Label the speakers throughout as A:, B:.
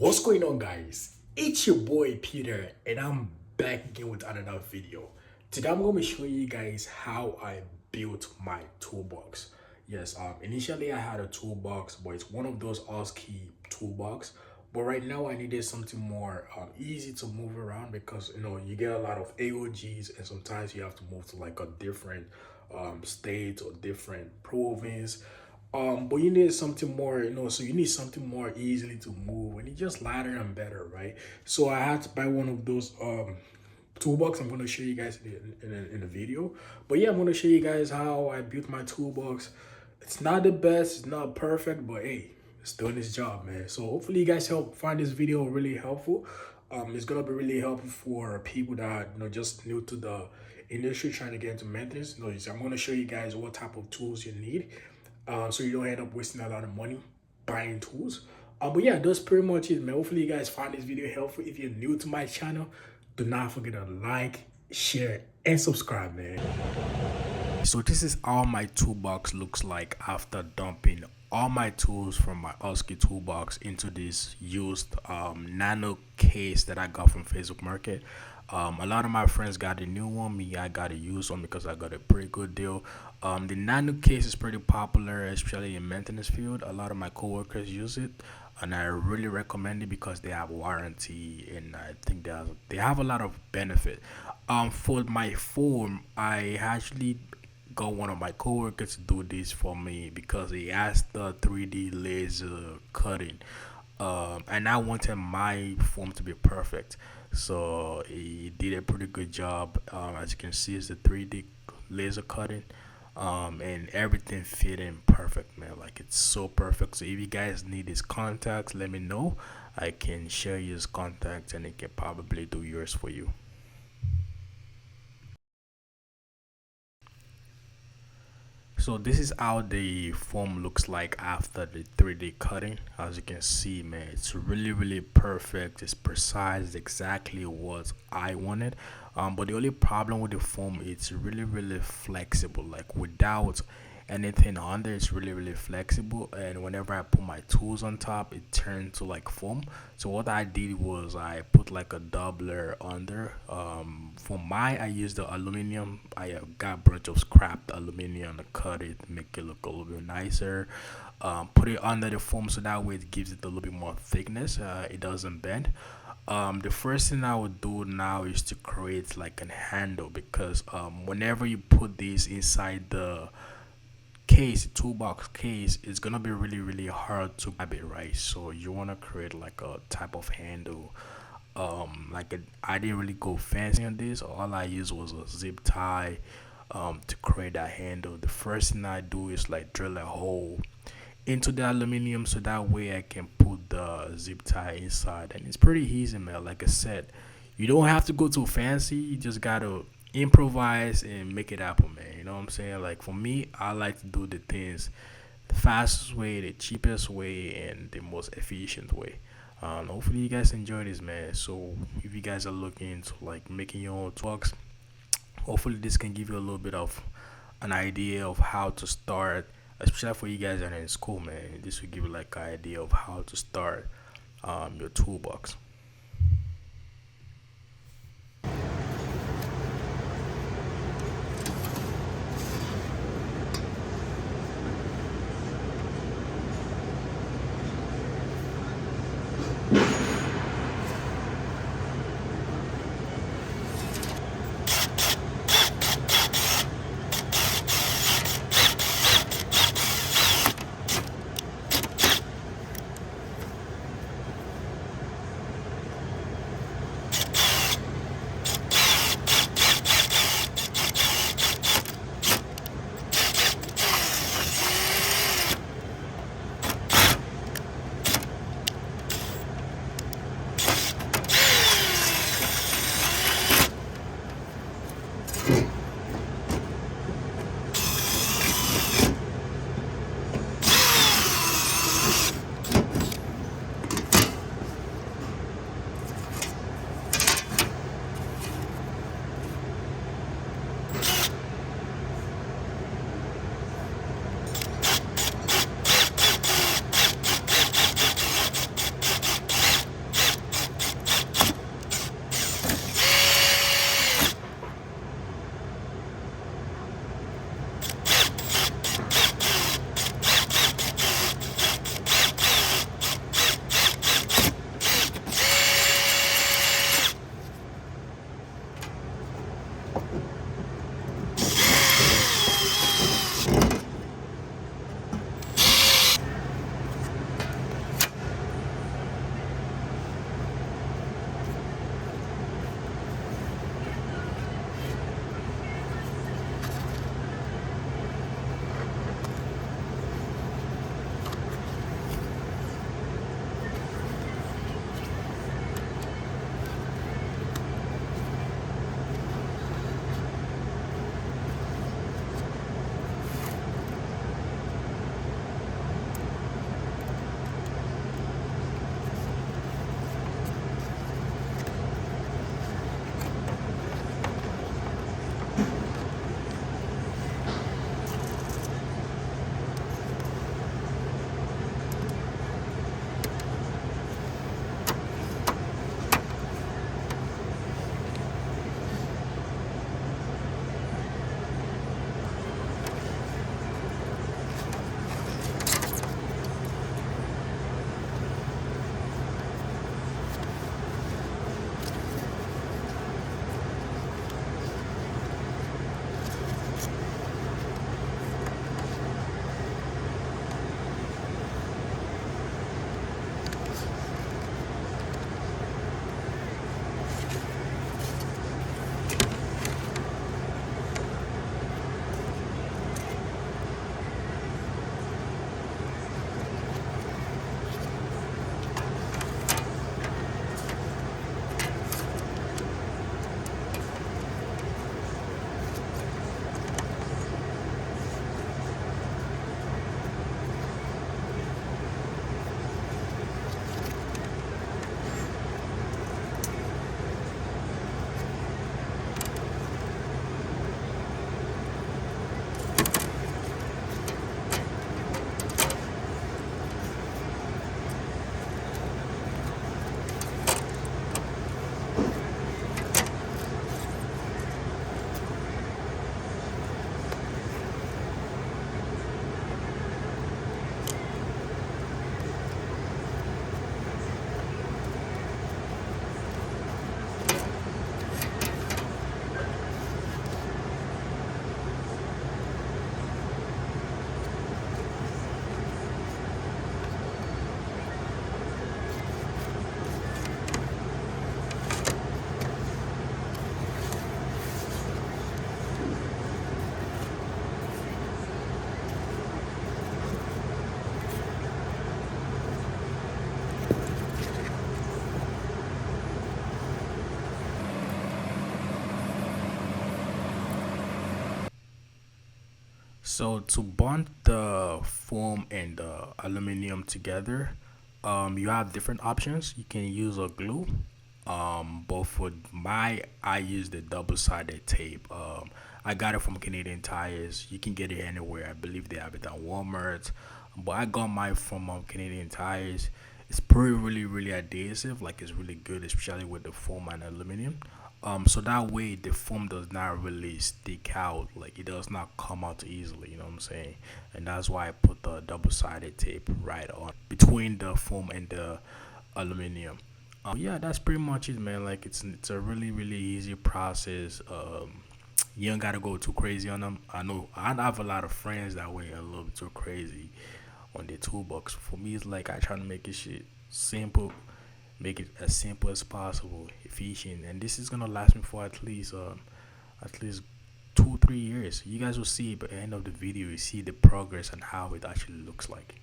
A: What's going on, guys? It's your boy Peter and I'm back again with another video. Today I'm going to show you guys how I built my toolbox. Yes, initially I had a toolbox, but it's one of those ASCII toolbox. But right now I needed something more easy to move around because you get a lot of AOGs and sometimes you have to move to like a different state or different province. But you need something more, so you need something more easily to move and it's just lighter and better, right? So I had to buy one of those toolbox. I'm going to show you guys in the video. But yeah, I'm going to show you guys how I built my toolbox. It's not the best, it's not perfect, but hey, it's doing its job, man. So hopefully you guys find this video really helpful. It's gonna be really helpful for people that just new to the industry trying to get into maintenance. I'm gonna show you guys what type of tools you need, so you don't end up wasting a lot of money buying tools. But yeah, that's pretty much it, man. Hopefully you guys find this video helpful. If you're new to my channel, do not forget to like, share, and subscribe, man. So this is how my toolbox looks like after dumping all my tools from my ASCII toolbox into this used nano case that I got from Facebook Market. A lot of my friends got a new one. Me, I got a used one because I got a pretty good deal. The nano case is pretty popular, especially in maintenance field. A lot of my coworkers use it, and I really recommend it because they have warranty and I think they have a lot of benefit. For my form, I actually got one of my coworkers to do this for me because he asked the 3D laser cutting, and I wanted my form to be perfect, so he did a pretty good job. As you can see, it's the 3D laser cutting, and everything fit in perfect, man. Like, it's so perfect. So if you guys need his contacts, let me know. I can share his contacts and he can probably do yours for you. So this is how the form looks like after the 3D cutting. As you can see, man, it's really perfect. It's precise, exactly what I wanted. But the only problem with the foam, it's really flexible. Like, without anything on there, it's really flexible, and whenever I put my tools on top, it turned to like foam. So what I did was I put like a doubler under. For I used the aluminum. I got a bunch of scrapped aluminum to cut it, make it look a little bit nicer. Put it under the foam so that way it gives it a little bit more thickness. It doesn't bend. The first thing I would do now is to create like a handle, because whenever you put this inside the toolbox case, it's gonna be really hard to grab it, right? So you want to create like a type of handle. I didn't really go fancy on this. All I used was a zip tie to create that handle. The first thing I do is like drill a hole into the aluminum so that way I can put the zip tie inside, and it's pretty easy, man. Like I said, you don't have to go too fancy. You just gotta improvise and make it happen, man. You know what I'm saying? Like, for me, I like to do the things the fastest way, the cheapest way, and the most efficient way. Hopefully you guys enjoy this, man. So if you guys are looking into like making your own toolbox, hopefully this can give you a little bit of an idea of how to start, especially for you guys that are in school, man. This will give you like an idea of how to start your toolbox. So to bond the foam and the aluminum together, you have different options. You can use a glue. But for I use the double-sided tape. I got it from Canadian Tires. You can get it anywhere. I believe they have it at Walmart. But I got mine from Canadian Tires. It's pretty really adhesive. Like it's really good, especially with the foam and aluminum. So that way the foam does not really stick out, like it does not come out easily, you know what I'm saying? And that's why I put the double-sided tape right on between the foam and the aluminum. Yeah, that's pretty much it, man. Like it's a really easy process. You don't gotta go too crazy on them. I know I have a lot of friends that went a little bit too crazy on their toolbox. For me, it's like I try to make it shit simple, make it as simple as possible, efficient, and this is gonna last me for at least 2 3 years. You guys will see by the end of the video. You see the progress and how it actually looks like.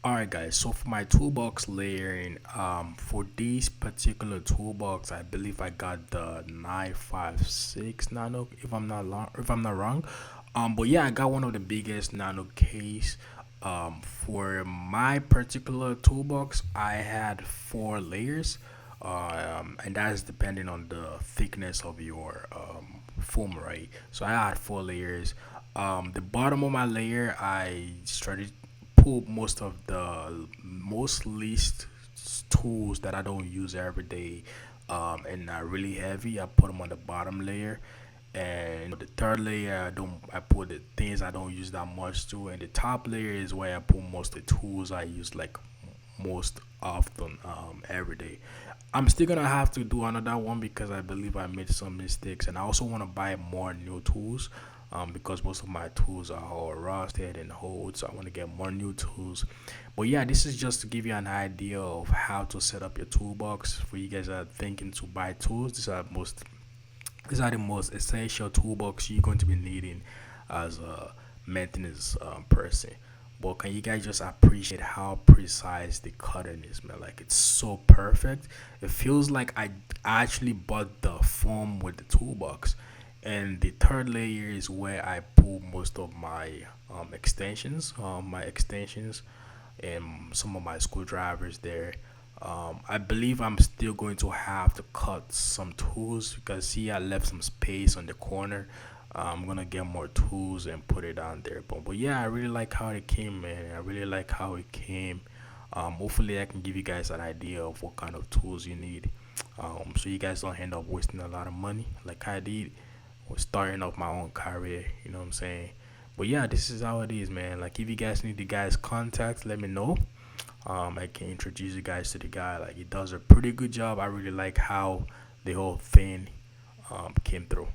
A: Alright guys, so for my toolbox layering, for this particular toolbox, I believe I got the 956 nano if I'm not wrong. But yeah, I got one of the biggest nano case. For my particular toolbox, I had four layers. And that's depending on the thickness of your foam, right? So I had four layers. The bottom of my layer, I started pull most of the most least tools that I don't use every day, and are really heavy. I put them on the bottom layer, and the third layer I put the things I don't use that much to, and the top layer is where I put most of the tools I use like most often every day. I'm still gonna have to do another one because I believe I made some mistakes, and I also want to buy more new tools. Because most of my tools are all rusted and old, so I want to get more new tools. But yeah, this is just to give you an idea of how to set up your toolbox. For you guys that are thinking to buy tools, these are the most essential toolbox you're going to be needing as a maintenance person. But can you guys just appreciate how precise the cutting is, man? Like it's so perfect. It feels like I actually bought the foam with the toolbox. And the third layer is where I pull most of my extensions, and some of my screwdrivers there. I believe I'm still going to have to cut some tools because see, I left some space on the corner. I'm gonna get more tools and put it on there. But yeah, I really like how it came, man. I really like how it came. Hopefully, I can give you guys an idea of what kind of tools you need, so you guys don't end up wasting a lot of money like I did was starting off my own career. You know what I'm saying? But yeah, this is how it is, man. Like if you guys need the guy's contact, let me know. I can introduce you guys to the guy. Like he does a pretty good job. I really like how the whole thing came through.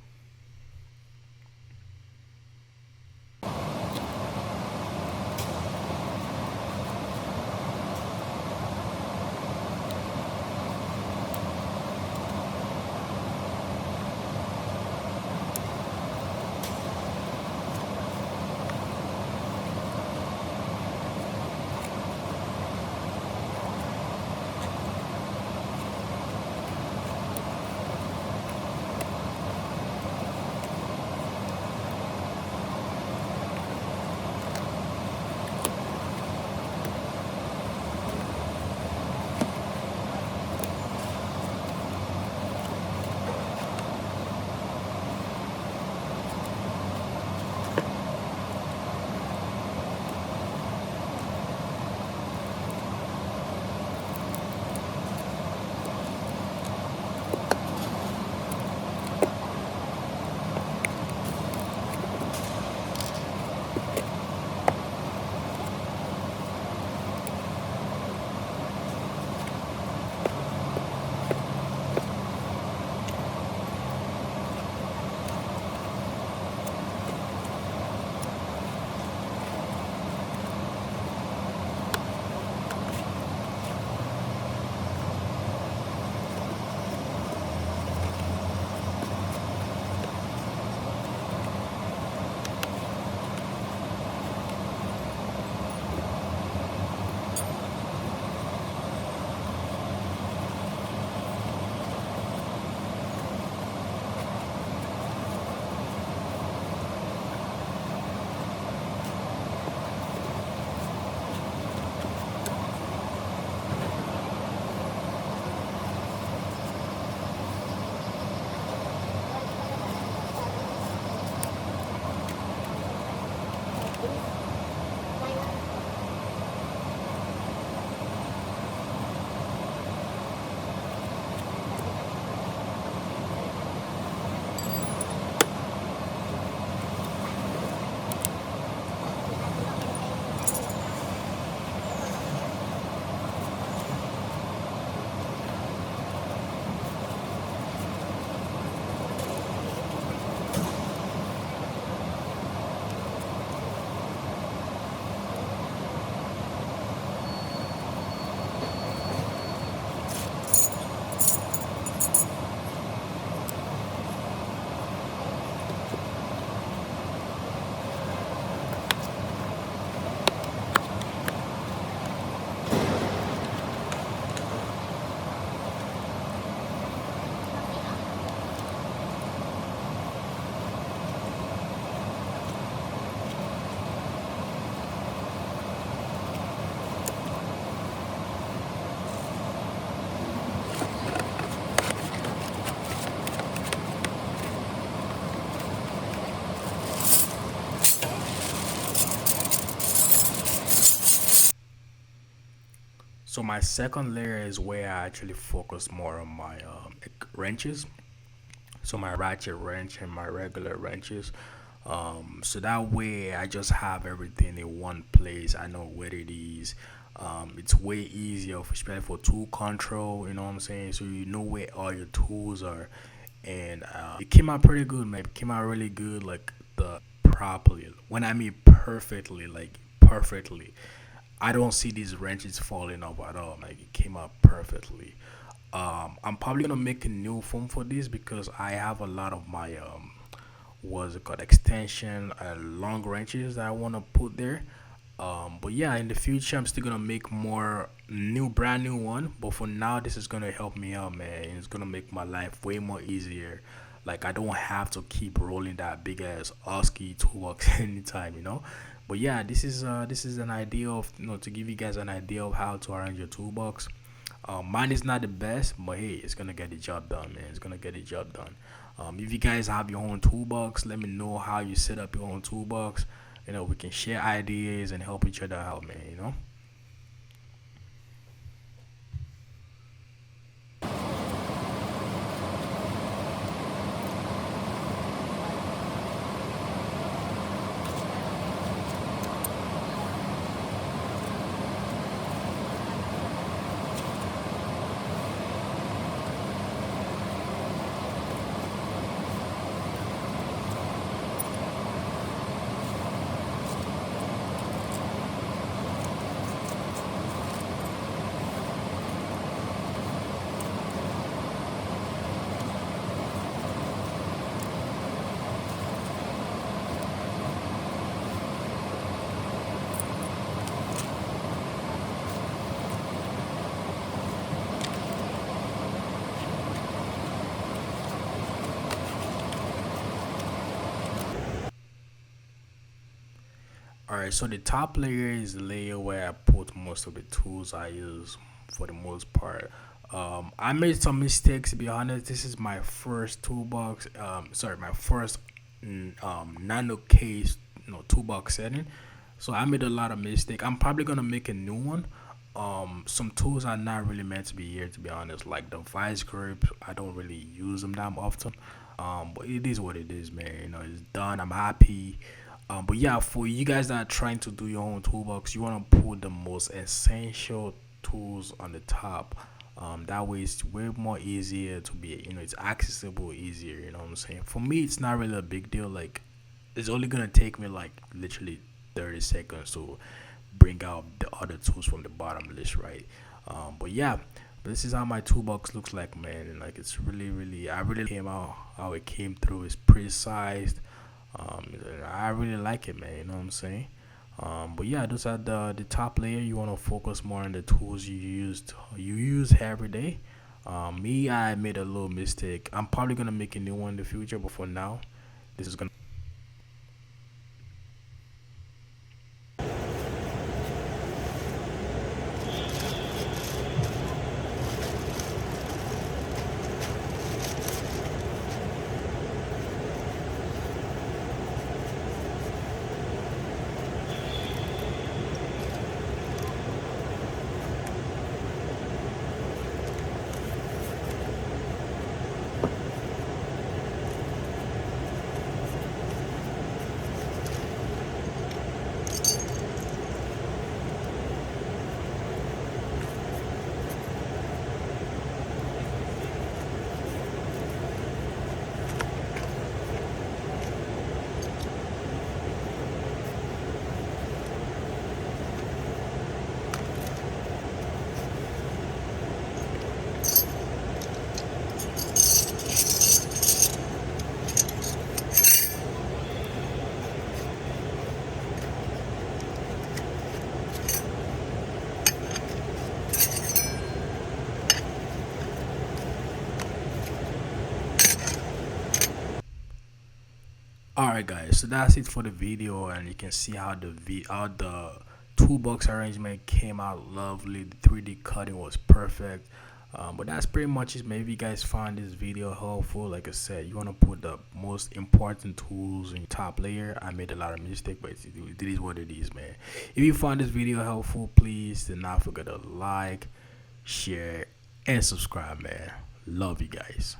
A: So my second layer is where I actually focus more on my wrenches. So my ratchet wrench and my regular wrenches. So that way I just have everything in one place. I know where it is. It's way easier, especially for tool control. You know what I'm saying? So you know where all your tools are, and it came out pretty good, man. It came out really good, like the properly. When I mean perfectly, like perfectly. I don't see these wrenches falling off at all. Like it came out perfectly. I'm probably gonna make a new phone for this because I have a lot of my what's it called, extension long wrenches that I wanna put there. But yeah, in the future I'm still gonna make more brand new one. But for now, this is gonna help me out, man. It's gonna make my life way more easier. Like I don't have to keep rolling that big ass ASCII toolbox anytime, you know. But yeah, this is an idea of, to give you guys an idea of how to arrange your toolbox. Mine is not the best, but hey, it's gonna get the job done, man. It's gonna get the job done. If you guys have your own toolbox, let me know how you set up your own toolbox. We can share ideas and help each other out, man. Alright, so the top layer is the layer where I put most of the tools I use for the most part. I made some mistakes, to be honest. This is my first toolbox. Sorry, my first nano case, toolbox setting. So I made a lot of mistakes. I'm probably gonna make a new one. Some tools are not really meant to be here, to be honest. Like the vice grips, I don't really use them that often. But it is what it is, man. It's done. I'm happy. But yeah, for you guys that are trying to do your own toolbox, you want to put the most essential tools on the top. That way it's way more easier to be, it's accessible easier. You know what I'm saying? For me, it's not really a big deal. Like, it's only gonna take me like literally 30 seconds to bring out the other tools from the bottom list, right? But yeah, this is how my toolbox looks like, man. And like, it's really, really, I really came out how it came through. It's pretty sized. I really like it, man. You know what I'm saying? But yeah, those are the top layer. You want to focus more on the tools you use every day. Me, I made a little mistake. I'm probably gonna make a new one in the future, but for now, this is gonna. Alright guys, so that's it for the video, and you can see how the toolbox arrangement came out lovely. The 3D cutting was perfect. But that's pretty much it, man. If you guys find this video helpful, like I said, you want to put the most important tools in your top layer. I made a lot of mistakes, but it is what it is, man. If you find this video helpful, please do not forget to like, share, and subscribe, man. Love you guys.